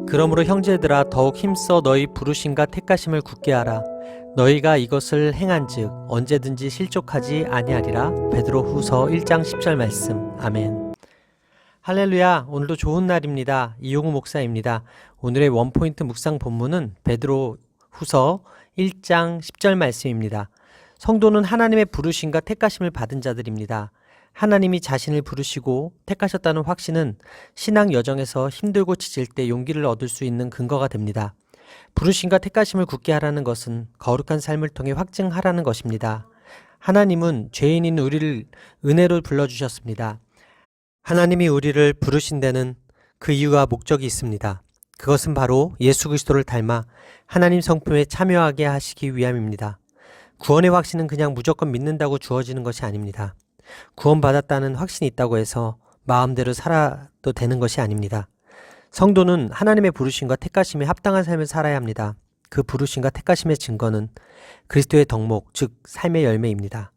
그러므로 형제들아 더욱 힘써 너희 부르심과 택하심을 굳게 하라. 너희가 이것을 행한즉 언제든지 실족하지 아니하리라. 베드로후서 1장 10절 말씀. 아멘. 할렐루야. 오늘도 좋은 날입니다. 이용우 목사입니다. 오늘의 원포인트 묵상 본문은 베드로후서 1장 10절 말씀입니다. 성도는 하나님의 부르심과 택하심을 받은 자들입니다. 하나님이 자신을 부르시고 택하셨다는 확신은 신앙 여정에서 힘들고 지칠 때 용기를 얻을 수 있는 근거가 됩니다. 부르심과 택하심을 굳게 하라는 것은 거룩한 삶을 통해 확증하라는 것입니다. 하나님은 죄인인 우리를 은혜로 불러주셨습니다. 하나님이 우리를 부르신 데는 그 이유와 목적이 있습니다. 그것은 바로 예수 그리스도를 닮아 하나님 성품에 참여하게 하시기 위함입니다. 구원의 확신은 그냥 무조건 믿는다고 주어지는 것이 아닙니다. 구원받았다는 확신이 있다고 해서 마음대로 살아도 되는 것이 아닙니다. 성도는 하나님의 부르심과 택하심에 합당한 삶을 살아야 합니다. 그 부르심과 택하심의 증거는 그리스도의 덕목, 즉 삶의 열매입니다.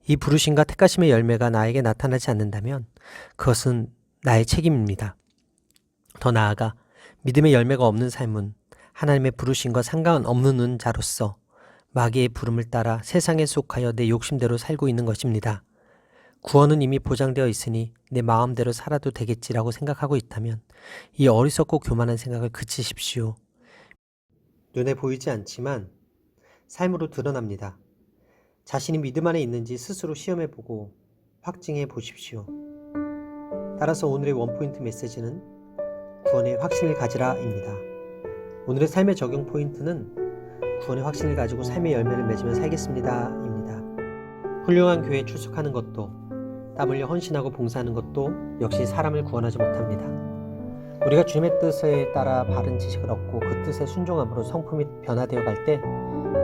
이 부르심과 택하심의 열매가 나에게 나타나지 않는다면 그것은 나의 책임입니다. 더 나아가 믿음의 열매가 없는 삶은 하나님의 부르심과 상관없는 자로서 마귀의 부름을 따라 세상에 속하여 내 욕심대로 살고 있는 것입니다. 구원은 이미 보장되어 있으니 내 마음대로 살아도 되겠지라고 생각하고 있다면 이 어리석고 교만한 생각을 그치십시오. 눈에 보이지 않지만 삶으로 드러납니다. 자신이 믿음 안에 있는지 스스로 시험해보고 확증해 보십시오. 따라서 오늘의 원포인트 메시지는 구원의 확신을 가지라입니다. 오늘의 삶의 적용 포인트는 구원의 확신을 가지고 삶의 열매를 맺으며 살겠습니다 입니다. 훌륭한 교회에 출석하는 것도 땀 흘려 헌신하고 봉사하는 것도 역시 사람을 구원하지 못합니다. 우리가 주님의 뜻에 따라 바른 지식을 얻고 그 뜻에 순종함으로 성품이 변화되어 갈 때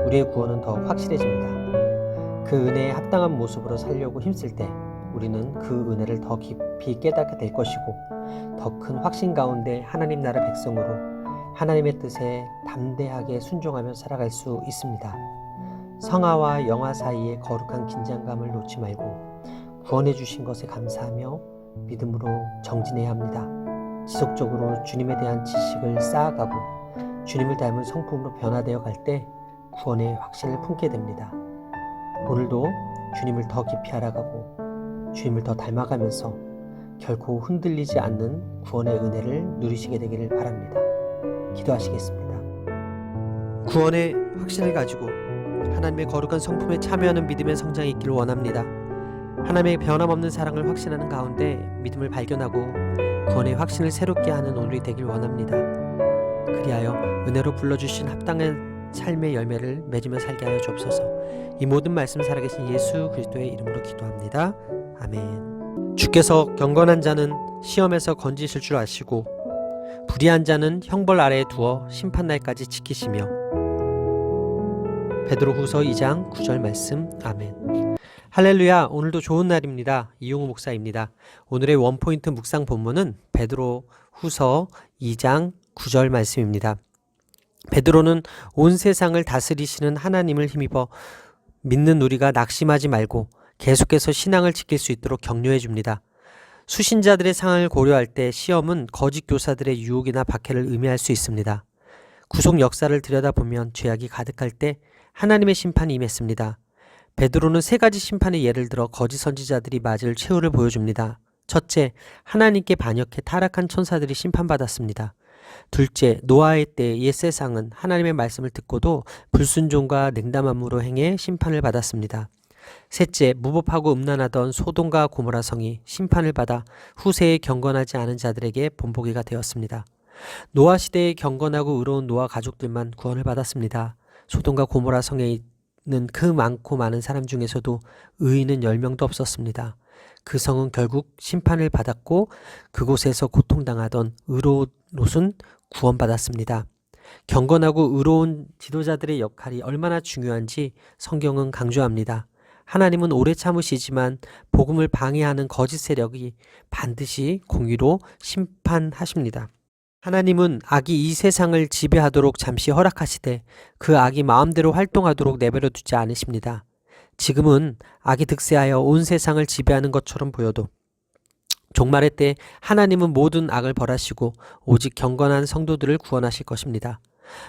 우리의 구원은 더 확실해집니다. 그 은혜에 합당한 모습으로 살려고 힘쓸 때 우리는 그 은혜를 더 깊이 깨닫게 될 것이고 더 큰 확신 가운데 하나님 나라 백성으로 하나님의 뜻에 담대하게 순종하며 살아갈 수 있습니다. 성화와 영화 사이의 거룩한 긴장감을 놓지 말고 구원해 주신 것에 감사하며 믿음으로 정진해야 합니다. 지속적으로 주님에 대한 지식을 쌓아가고 주님을 닮은 성품으로 변화되어 갈 때 구원의 확신을 품게 됩니다. 오늘도 주님을 더 깊이 알아가고 주님을 더 닮아가면서 결코 흔들리지 않는 구원의 은혜를 누리시게 되기를 바랍니다. 기도하시겠습니다. 구원의 확신을 가지고 하나님의 거룩한 성품에 참여하는 믿음의 성장이 있기를 원합니다. 하나님의 변함없는 사랑을 확신하는 가운데 믿음을 발견하고 구원의 확신을 새롭게 하는 오늘이 되길 원합니다. 그리하여 은혜로 불러주신 합당한 삶의 열매를 맺으며 살게 하여 주옵소서. 이 모든 말씀 살아계신 예수 그리스도의 이름으로 기도합니다. 아멘. 주께서 경건한 자는 시험에서 건지실 줄 아시고 불의한 자는 형벌 아래에 두어 심판날까지 지키시며. 베드로후서 2장 9절 말씀. 아멘. 할렐루야. 오늘도 좋은 날입니다. 이용우 목사입니다. 오늘의 원포인트 묵상 본문은 베드로후서 2장 9절 말씀입니다. 베드로는 온 세상을 다스리시는 하나님을 힘입어 믿는 우리가 낙심하지 말고 계속해서 신앙을 지킬 수 있도록 격려해 줍니다. 수신자들의 상황을 고려할 때 시험은 거짓 교사들의 유혹이나 박해를 의미할 수 있습니다. 구속 역사를 들여다보면 죄악이 가득할 때 하나님의 심판이 임했습니다. 베드로는 세 가지 심판의 예를 들어 거짓 선지자들이 맞을 최후를 보여줍니다. 첫째, 하나님께 반역해 타락한 천사들이 심판받았습니다. 둘째, 노아의 때 옛 세상은 하나님의 말씀을 듣고도 불순종과 냉담함으로 행해 심판을 받았습니다. 셋째, 무법하고 음란하던 소돔과 고모라 성이 심판을 받아 후세에 경건하지 않은 자들에게 본보기가 되었습니다. 노아 시대에 경건하고 의로운 노아 가족들만 구원을 받았습니다. 소돔과 고모라 성에 있는 그 많고 많은 사람 중에서도 의인은 10명도 없었습니다. 그 성은 결국 심판을 받았고 그곳에서 고통당하던 의로운 롯은 구원받았습니다. 경건하고 의로운 지도자들의 역할이 얼마나 중요한지 성경은 강조합니다. 하나님은 오래 참으시지만 복음을 방해하는 거짓 세력이 반드시 공의로 심판하십니다. 하나님은 악이 이 세상을 지배하도록 잠시 허락하시되 그 악이 마음대로 활동하도록 내버려 두지 않으십니다. 지금은 악이 득세하여 온 세상을 지배하는 것처럼 보여도 종말의 때 하나님은 모든 악을 벌하시고 오직 경건한 성도들을 구원하실 것입니다.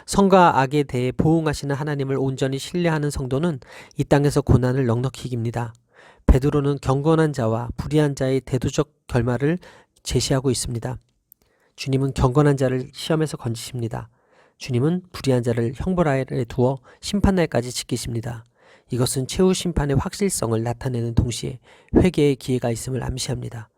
선과 악에 대해 보응하시는 하나님을 온전히 신뢰하는 성도는 이 땅에서 고난을 넉넉히 이깁니다. 베드로는 경건한 자와 불의한 자의 대조적 결말을 제시하고 있습니다. 주님은 경건한 자를 시험에서 건지십니다. 주님은 불의한 자를 형벌 아래 두어 심판날까지 지키십니다. 이것은 최후 심판의 확실성을 나타내는 동시에 회개의 기회가 있음을 암시합니다.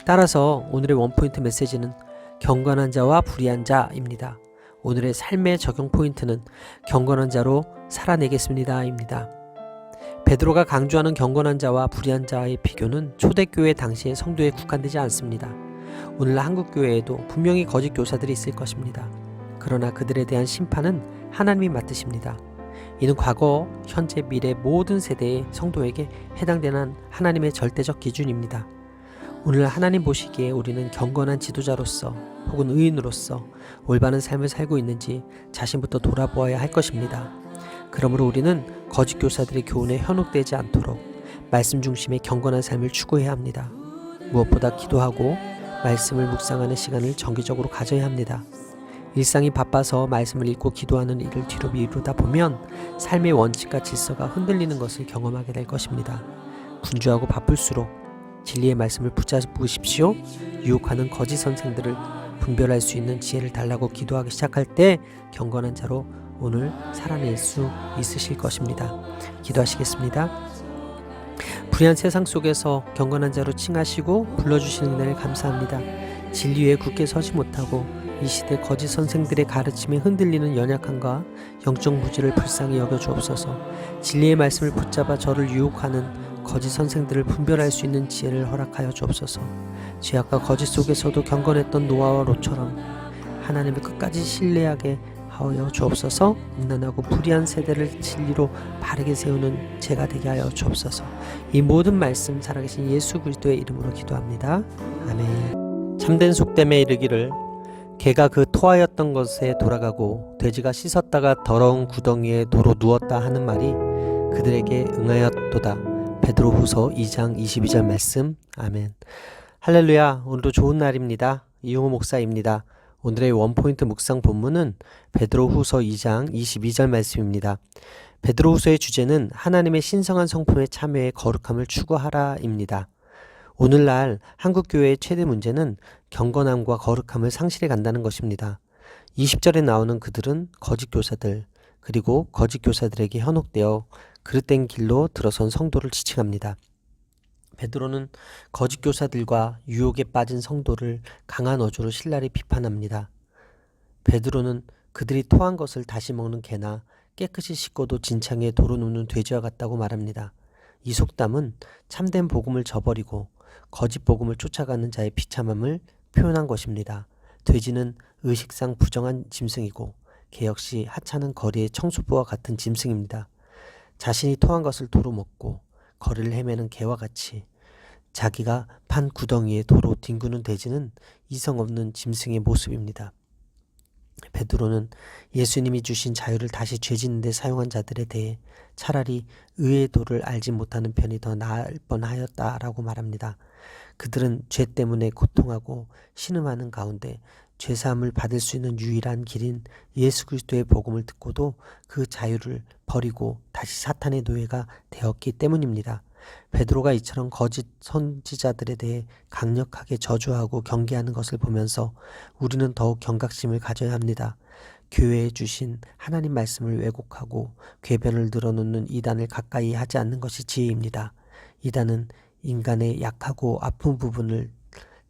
따라서 오늘의 원포인트 메시지는 경건한 자와 불의한 자입니다. 오늘의 삶의 적용 포인트는 경건한 자로 살아내겠습니다 입니다. 베드로가 강조하는 경건한 자와 불의한 자의 비교는 초대교회 당시의 성도에 국한되지 않습니다. 오늘날 한국교회에도 분명히 거짓 교사들이 있을 것입니다. 그러나 그들에 대한 심판은 하나님이 맡으십니다. 이는 과거, 현재, 미래 모든 세대의 성도에게 해당되는 하나님의 절대적 기준입니다. 오늘 하나님 보시기에 우리는 경건한 지도자로서 혹은 의인으로서 올바른 삶을 살고 있는지 자신부터 돌아보아야 할 것입니다. 그러므로 우리는 거짓 교사들의 교훈에 현혹되지 않도록 말씀 중심의 경건한 삶을 추구해야 합니다. 무엇보다 기도하고 말씀을 묵상하는 시간을 정기적으로 가져야 합니다. 일상이 바빠서 말씀을 읽고 기도하는 일을 뒤로 미루다 보면 삶의 원칙과 질서가 흔들리는 것을 경험하게 될 것입니다. 분주하고 바쁠수록 진리의 말씀을 붙잡으십시오. 유혹하는 거짓 선생들을 분별할 수 있는 지혜를 달라고 기도하기 시작할 때 경건한 자로 오늘 살아낼 수 있으실 것입니다. 기도하시겠습니다. 불의한 세상 속에서 경건한 자로 칭하시고 불러주시는 은혜를 감사합니다. 진리 위에 굳게 서지 못하고 이 시대 거짓 선생들의 가르침에 흔들리는 연약함과 영적 무지를 불쌍히 여겨주옵소서. 진리의 말씀을 붙잡아 저를 유혹하는 거짓 선생들을 분별할 수 있는 지혜를 허락하여 주옵소서. 죄악과 거짓 속에서도 경건했던 노아와 롯처럼 하나님을 끝까지 신뢰하게 하여 주옵소서. 음란하고 불의한 세대를 진리로 바르게 세우는 제가 되게 하여 주옵소서. 이 모든 말씀 살아계신 예수 그리스도의 이름으로 기도합니다. 아멘. 참된 속됨에 이르기를 개가 그 토하였던 것에 돌아가고 돼지가 씻었다가 더러운 구덩이에 도로 누웠다 하는 말이 그들에게 응하였도다. 베드로후서 2장 22절 말씀. 아멘. 할렐루야. 오늘도 좋은 날입니다. 이용호 목사입니다. 오늘의 원포인트 묵상 본문은 베드로후서 2장 22절 말씀입니다. 베드로후서의 주제는 하나님의 신성한 성품에 참여해 거룩함을 추구하라입니다. 오늘날 한국교회의 최대 문제는 경건함과 거룩함을 상실해 간다는 것입니다. 20절에 나오는 그들은 거짓 교사들, 그리고 거짓 교사들에게 현혹되어 그릇된 길로 들어선 성도를 지칭합니다. 베드로는 거짓 교사들과 유혹에 빠진 성도를 강한 어조로 신랄히 비판합니다. 베드로는 그들이 토한 것을 다시 먹는 개나 깨끗이 씻고도 진창에 도로 눕는 돼지와 같다고 말합니다. 이 속담은 참된 복음을 저버리고 거짓 복음을 쫓아가는 자의 비참함을 표현한 것입니다. 돼지는 의식상 부정한 짐승이고 개 역시 하찮은 거리의 청소부와 같은 짐승입니다. 자신이 토한 것을 도로 먹고 거리를 헤매는 개와 같이 자기가 판 구덩이에 도로 뒹구는 돼지는 이성 없는 짐승의 모습입니다. 베드로는 예수님이 주신 자유를 다시 죄 짓는 데 사용한 자들에 대해 차라리 의의 도를 알지 못하는 편이 더 나을 뻔하였다라고 말합니다. 그들은 죄 때문에 고통하고 신음하는 가운데 죄사함을 받을 수 있는 유일한 길인 예수 그리스도의 복음을 듣고도 그 자유를 버리고 다시 사탄의 노예가 되었기 때문입니다. 베드로가 이처럼 거짓 선지자들에 대해 강력하게 저주하고 경계하는 것을 보면서 우리는 더욱 경각심을 가져야 합니다. 교회에 주신 하나님 말씀을 왜곡하고 궤변을 늘어놓는 이단을 가까이 하지 않는 것이 지혜입니다. 이단은 인간의 약하고 아픈 부분을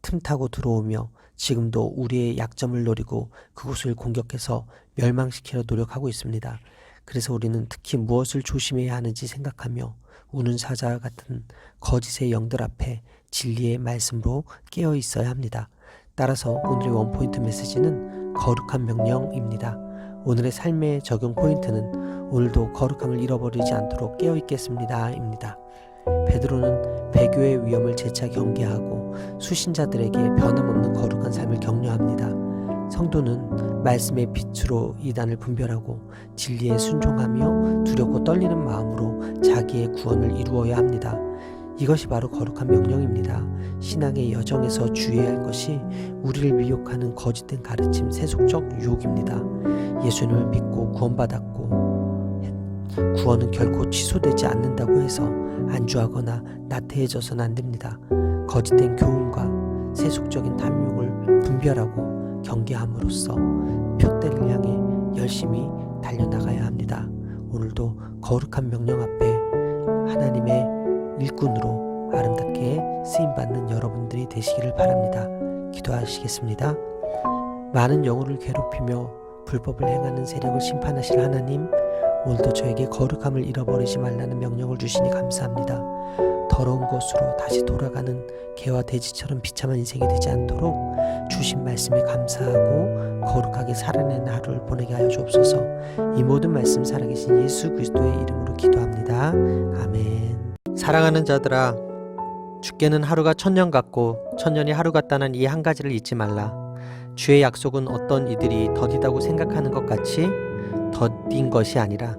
틈타고 들어오며 지금도 우리의 약점을 노리고 그곳을 공격해서 멸망시키려 노력하고 있습니다. 그래서 우리는 특히 무엇을 조심해야 하는지 생각하며 우는 사자와 같은 거짓의 영들 앞에 진리의 말씀으로 깨어 있어야 합니다. 따라서 오늘의 원포인트 메시지는 거룩한 명령입니다. 오늘의 삶의 적용 포인트는 오늘도 거룩함을 잃어버리지 않도록 깨어 있겠습니다 입니다. 베드로는 배교의 위험을 재차 경계하고 수신자들에게 변함없는 거룩한 삶을 격려합니다. 성도는 말씀의 빛으로 이단을 분별하고 진리에 순종하며 두렵고 떨리는 마음으로 자기의 구원을 이루어야 합니다. 이것이 바로 거룩한 명령입니다. 신앙의 여정에서 주의해야 할 것이 우리를 미혹하는 거짓된 가르침, 세속적 유혹입니다. 예수님을 믿고 구원받았고 구원은 결코 취소되지 않는다고 해서 안주하거나 나태해져서는 안 됩니다. 거짓된 교훈과 세속적인 탐욕을 분별하고 경계함으로써 표대를 향해 열심히 달려나가야 합니다. 오늘도 거룩한 명령 앞에 하나님의 일꾼으로 아름답게 쓰임받는 여러분들이 되시기를 바랍니다. 기도하시겠습니다. 많은 영혼을 괴롭히며 불법을 행하는 세력을 심판하실 하나님, 오늘도 저에게 거룩함을 잃어버리지 말라는 명령을 주시니 감사합니다. 더러운 것으로 다시 돌아가는 개와 돼지처럼 비참한 인생이 되지 않도록 주신 말씀에 감사하고 거룩하게 살아내는 하루를 보내게 하여 주옵소서. 이 모든 말씀 살아계신 예수 그리스도의 이름으로 기도합니다. 아멘. 사랑하는 자들아, 주께는 하루가 천년 같고 천년이 하루 같다는 이 한 가지를 잊지 말라. 주의 약속은 어떤 이들이 더디다고 생각하는 것 같이 더딘 것이 아니라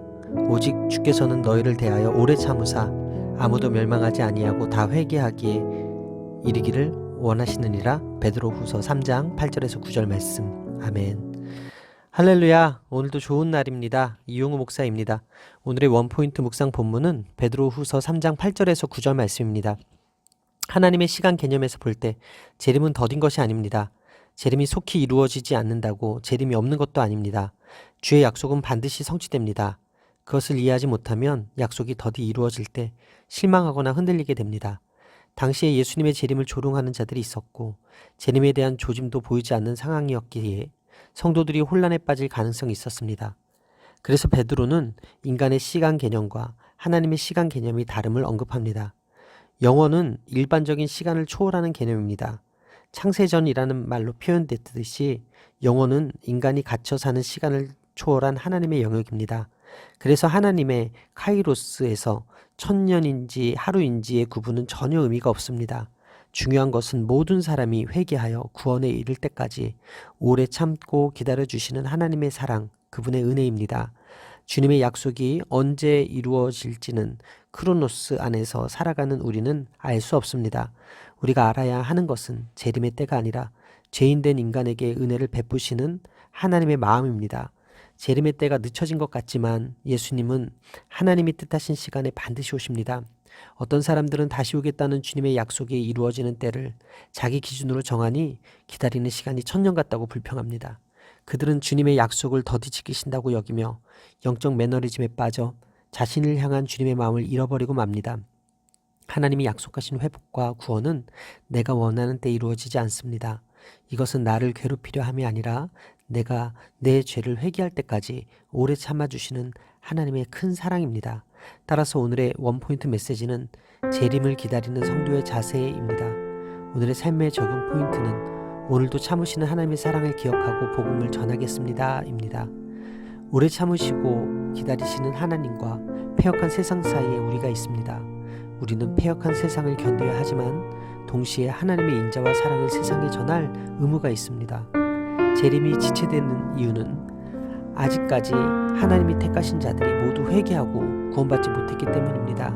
오직 주께서는 너희를 대하여 오래 참으사 아무도 멸망하지 아니하고 다 회개하기에 이르기를 원하시느니라. 베드로후서 3장 8절에서 9절 말씀. 아멘. 할렐루야. 오늘도 좋은 날입니다. 이용우 목사입니다. 오늘의 원포인트 묵상 본문은 베드로후서 3장 8절에서 9절 말씀입니다. 하나님의 시간 개념에서 볼 때 재림은 더딘 것이 아닙니다. 재림이 속히 이루어지지 않는다고 재림이 없는 것도 아닙니다. 주의 약속은 반드시 성취됩니다. 그것을 이해하지 못하면 약속이 더디 이루어질 때 실망하거나 흔들리게 됩니다. 당시에 예수님의 재림을 조롱하는 자들이 있었고 재림에 대한 조짐도 보이지 않는 상황이었기에 성도들이 혼란에 빠질 가능성이 있었습니다. 그래서 베드로는 인간의 시간 개념과 하나님의 시간 개념이 다름을 언급합니다. 영원은 일반적인 시간을 초월하는 개념입니다. 창세전이라는 말로 표현됐듯이 영원은 인간이 갇혀 사는 시간을 초월한 하나님의 영역입니다. 그래서 하나님의 카이로스에서 천년인지 하루인지의 구분은 전혀 의미가 없습니다. 중요한 것은 모든 사람이 회개하여 구원에 이를 때까지 오래 참고 기다려주시는 하나님의 사랑, 그분의 은혜입니다. 주님의 약속이 언제 이루어질지는 크로노스 안에서 살아가는 우리는 알 수 없습니다. 우리가 알아야 하는 것은 재림의 때가 아니라 죄인된 인간에게 은혜를 베푸시는 하나님의 마음입니다. 재림의 때가 늦춰진 것 같지만 예수님은 하나님이 뜻하신 시간에 반드시 오십니다. 어떤 사람들은 다시 오겠다는 주님의 약속이 이루어지는 때를 자기 기준으로 정하니 기다리는 시간이 천년 같다고 불평합니다. 그들은 주님의 약속을 더디 지키신다고 여기며 영적 매너리즘에 빠져 자신을 향한 주님의 마음을 잃어버리고 맙니다. 하나님이 약속하신 회복과 구원은 내가 원하는 때 이루어지지 않습니다. 이것은 나를 괴롭히려 함이 아니라 내가 내 죄를 회개할 때까지 오래 참아주시는 하나님의 큰 사랑입니다. 따라서 오늘의 원포인트 메시지는 재림을 기다리는 성도의 자세입니다. 오늘의 삶의 적용 포인트는 오늘도 참으시는 하나님의 사랑을 기억하고 복음을 전하겠습니다 입니다. 오래 참으시고 기다리시는 하나님과 패역한 세상 사이에 우리가 있습니다. 우리는 패역한 세상을 견뎌야 하지만 동시에 하나님의 인자와 사랑을 세상에 전할 의무가 있습니다. 재림이 지체되는 이유는 아직까지 하나님이 택하신 자들이 모두 회개하고 구원받지 못했기 때문입니다.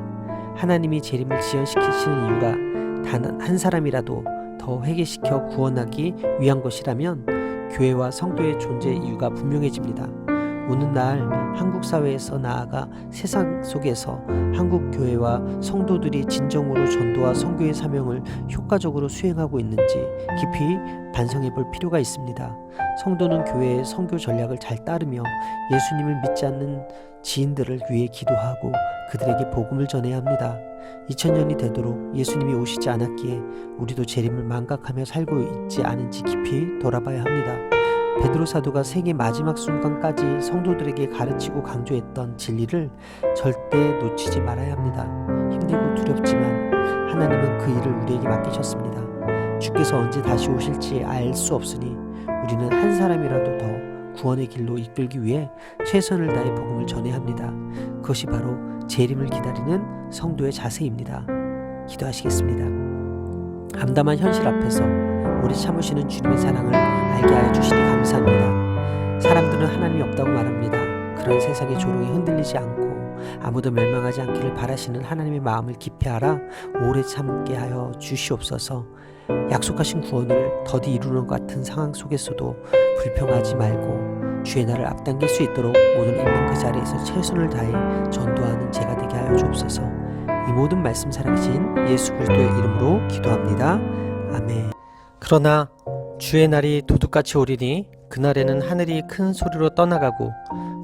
하나님이 재림을 지연시키시는 이유가 단 한 사람이라도 더 회개시켜 구원하기 위한 것이라면 교회와 성도의 존재 이유가 분명해집니다. 오늘날 한국 사회에서 나아가 세상 속에서 한국 교회와 성도들이 진정으로 전도와 선교의 사명을 효과적으로 수행하고 있는지 깊이 반성해 볼 필요가 있습니다. 성도는 교회의 선교 전략을 잘 따르며 예수님을 믿지 않는 지인들을 위해 기도하고 그들에게 복음을 전해야 합니다. 2000년이 되도록 예수님이 오시지 않았기에 우리도 재림을 망각하며 살고 있지 않은지 깊이 돌아봐야 합니다. 베드로 사도가 생의 마지막 순간까지 성도들에게 가르치고 강조했던 진리를 절대 놓치지 말아야 합니다. 힘들고 두렵지만 하나님은 그 일을 우리에게 맡기셨습니다. 주께서 언제 다시 오실지 알 수 없으니 우리는 한 사람이라도 더 구원의 길로 이끌기 위해 최선을 다해 복음을 전해야 합니다. 그것이 바로 재림을 기다리는 성도의 자세입니다. 기도하시겠습니다. 암담한 현실 앞에서 오래 참으시는 주님의 사랑을 알게 하여 주시니 감사합니다. 사람들은 하나님이 없다고 말합니다. 그런 세상의 조롱에 흔들리지 않고 아무도 멸망하지 않기를 바라시는 하나님의 마음을 깊이 알아 오래 참게 하여 주시옵소서. 약속하신 구원을 더디 이루는 것 같은 상황 속에서도 불평하지 말고 주의 날을 앞당길 수 있도록 오늘 있는 그 자리에서 최선을 다해 전도하는 제가 되게 하여 주옵소서. 이 모든 말씀 살아계신 예수 그리스도의 이름으로 기도합니다. 아멘. 그러나 주의 날이 도둑같이 오리니 그날에는 하늘이 큰 소리로 떠나가고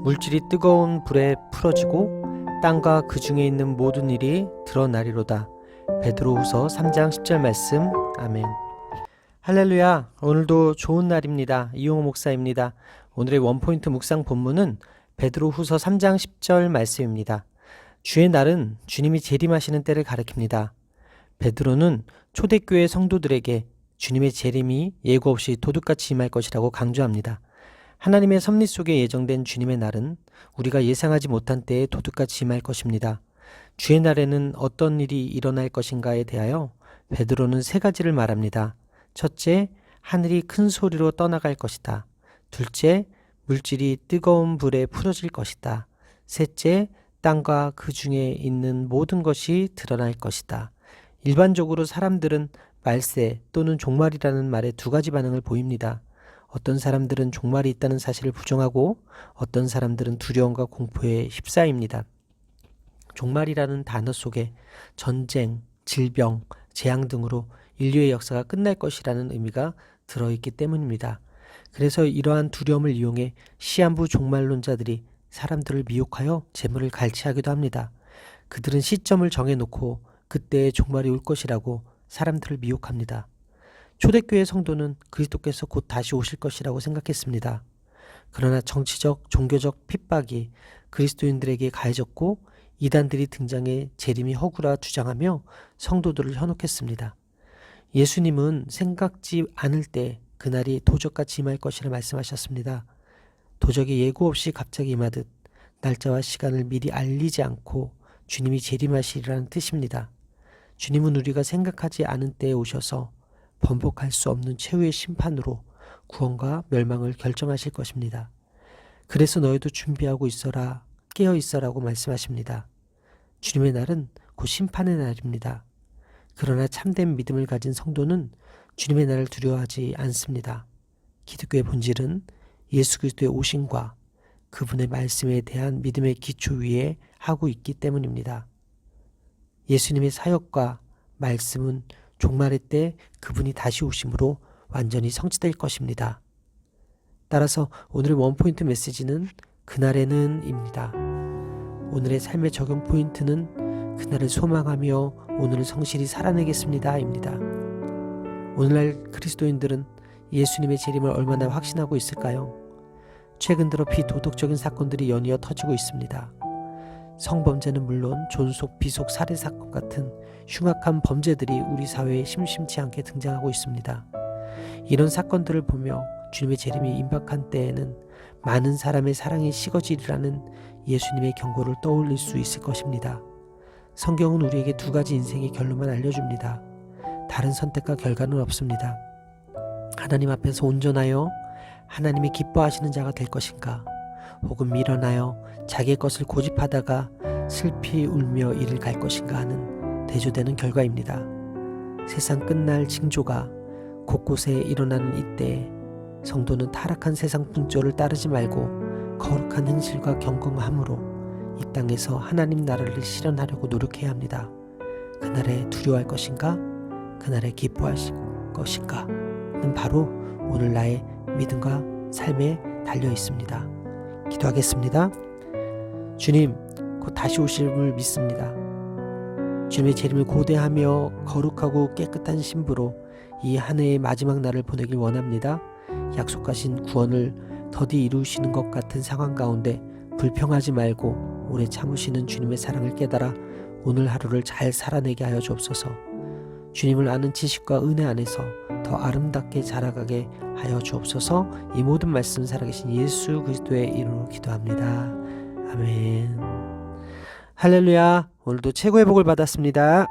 물질이 뜨거운 불에 풀어지고 땅과 그 중에 있는 모든 일이 드러나리로다. 베드로후서 3장 10절 말씀. 아멘. 할렐루야. 오늘도 좋은 날입니다. 이용호 목사입니다. 오늘의 원포인트 묵상 본문은 베드로후서 3장 10절 말씀입니다. 주의 날은 주님이 재림하시는 때를 가리킵니다. 베드로는 초대교회 성도들에게 주님의 재림이 예고 없이 도둑같이 임할 것이라고 강조합니다. 하나님의 섭리 속에 예정된 주님의 날은 우리가 예상하지 못한 때에 도둑같이 임할 것입니다. 주의 날에는 어떤 일이 일어날 것인가에 대하여 베드로는 세 가지를 말합니다. 첫째, 하늘이 큰 소리로 떠나갈 것이다. 둘째, 물질이 뜨거운 불에 풀어질 것이다. 셋째, 땅과 그 중에 있는 모든 것이 드러날 것이다. 일반적으로 사람들은 말세 또는 종말이라는 말에 두 가지 반응을 보입니다. 어떤 사람들은 종말이 있다는 사실을 부정하고 어떤 사람들은 두려움과 공포에 휩싸입니다. 종말이라는 단어 속에 전쟁, 질병, 재앙 등으로 인류의 역사가 끝날 것이라는 의미가 들어있기 때문입니다. 그래서 이러한 두려움을 이용해 시한부 종말론자들이 사람들을 미혹하여 재물을 갈취하기도 합니다. 그들은 시점을 정해놓고 그때의 종말이 올 것이라고 사람들을 미혹합니다. 초대교회 성도는 그리스도께서 곧 다시 오실 것이라고 생각했습니다. 그러나 정치적, 종교적 핍박이 그리스도인들에게 가해졌고 이단들이 등장해 재림이 허구라 주장하며 성도들을 현혹했습니다. 예수님은 생각지 않을 때 그날이 도적같이 임할 것이라 말씀하셨습니다. 도적이 예고 없이 갑자기 임하듯 날짜와 시간을 미리 알리지 않고 주님이 재림하시리라는 뜻입니다. 주님은 우리가 생각하지 않은 때에 오셔서 번복할 수 없는 최후의 심판으로 구원과 멸망을 결정하실 것입니다. 그래서 너희도 준비하고 있어라, 깨어 있어라고 말씀하십니다. 주님의 날은 곧 심판의 날입니다. 그러나 참된 믿음을 가진 성도는 주님의 날을 두려워하지 않습니다. 기독교의 본질은 예수 그리스도의 오심과 그분의 말씀에 대한 믿음의 기초 위에 하고 있기 때문입니다. 예수님의 사역과 말씀은 종말의 때 그분이 다시 오심으로 완전히 성취될 것입니다. 따라서 오늘의 원포인트 메시지는 그날에는 입니다. 오늘의 삶의 적용 포인트는 그날을 소망하며 오늘을 성실히 살아내겠습니다 입니다. 오늘날 그리스도인들은 예수님의 재림을 얼마나 확신하고 있을까요? 최근 들어 비도덕적인 사건들이 연이어 터지고 있습니다. 성범죄는 물론 존속, 비속, 살해 사건 같은 흉악한 범죄들이 우리 사회에 심심치 않게 등장하고 있습니다. 이런 사건들을 보며 주님의 재림이 임박한 때에는 많은 사람의 사랑이 식어지리라는 예수님의 경고를 떠올릴 수 있을 것입니다. 성경은 우리에게 두 가지 인생의 결론만 알려줍니다. 다른 선택과 결과는 없습니다. 하나님 앞에서 온전하여 하나님이 기뻐하시는 자가 될 것인가, 혹은 미련하여 자기의 것을 고집하다가 슬피 울며 이를 갈 것인가 하는 대조되는 결과입니다. 세상 끝날 징조가 곳곳에 일어나는 이때에 성도는 타락한 세상 풍조를 따르지 말고 거룩한 행실과 경건함으로 이 땅에서 하나님 나라를 실현하려고 노력해야 합니다. 그날에 두려워할 것인가, 그날에 기뻐하실 것인가는 바로 오늘 나의 믿음과 삶에 달려 있습니다. 기도하겠습니다. 주님, 곧 다시 오심을 믿습니다. 주님의 재림을 고대하며 거룩하고 깨끗한 신부로 이 한 해의 마지막 날을 보내길 원합니다. 약속하신 구원을 더디 이루시는 것 같은 상황 가운데 불평하지 말고 오래 참으시는 주님의 사랑을 깨달아 오늘 하루를 잘 살아내게 하여 주옵소서. 주님을 아는 지식과 은혜 안에서 더 아름답게 자라가게 하여 주옵소서. 이 모든 말씀 살아계신 예수 그리스도의 이름으로 기도합니다. 아멘. 할렐루야. 오늘도 최고의 복을 받았습니다.